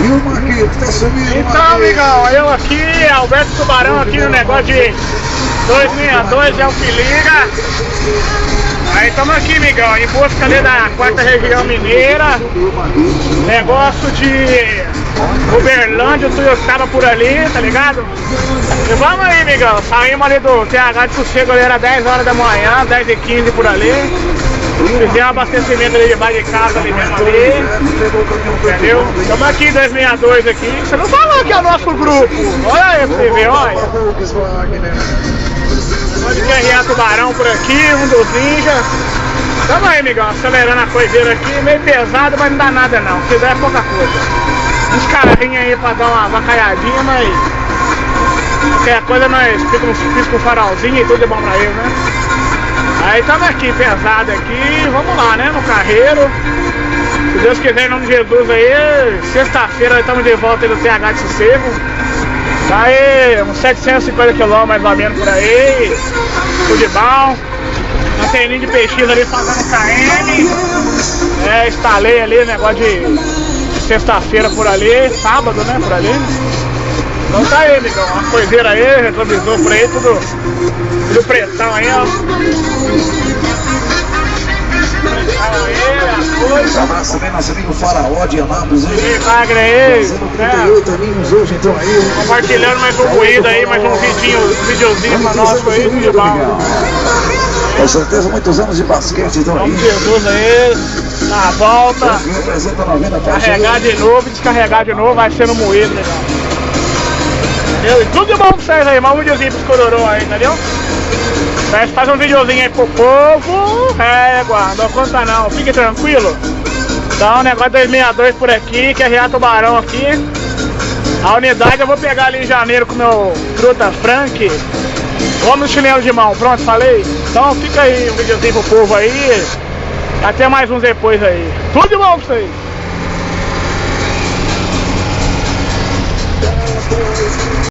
E o Marquinhos tá sumindo. Então, amigão, eu aqui, Alberto Tubarão, aqui no negócio de 262, é o que liga. Aí estamos aqui, amigão, em busca ali da 4ª região mineira. Negócio de Uberlândia, o Tuiutaba por ali, tá ligado? E vamos aí, amigão, saímos ali do TH de Sossego, ali era 10 horas da manhã, 10h15 por ali. Fizemos abastecimento ali debaixo de casa ali mesmo ali. Entendeu? Estamos aqui em 262 aqui. Você não falou que é o nosso grupo. Olha aí pra você ver, olha. Pode carregar Tubarão por aqui, um dos ninjas. Tamo aí, amigão, acelerando a coiseira aqui, meio pesado, mas não dá nada não. Se der é pouca coisa. Uns carrinhos aí pra dar uma vacaiadinha, mas qualquer coisa nós pisca com farolzinho e tudo é bom pra ele, né? Aí estamos aqui, pesado aqui, vamos lá, né, no carreiro. Se Deus quiser, em nome de Jesus aí, sexta-feira estamos de volta aí no TH de Sossego. Tá aí, uns 750 km mais ou menos por aí, tudo de bom. Anteninha de pesquisa ali fazendo KM. Instalei ali, negócio de sexta-feira por ali, sábado, né, por ali. Então tá aí, amigão, uma coiseira aí, retrovisor por aí, tudo pretão aí, ó. Um abraço também, nosso amigo Faraó de Anápolis, hein? Milagre aí, hoje, então aí. Compartilhando mais um moído aí, mais um videozinho pra nós aí, tudo de bom. Com certeza, muitos anos de basquete, então aí. Jesus aí, na volta, carregar de novo e descarregar de novo, vai ser no moído, legal. Entendeu? E tudo de bom pra vocês aí, mais um videozinho pros cororô aí, entendeu? Faz um videozinho aí pro povo, não dou conta não, fique tranquilo. Então, negócio 262 por aqui, QRA Tubarão aqui. A unidade eu vou pegar ali em janeiro com o meu Fruta Frank. Vamos no chinelo de mão, pronto, falei? Então fica aí um videozinho pro povo aí. Até mais uns depois aí. Tudo de bom pra vocês.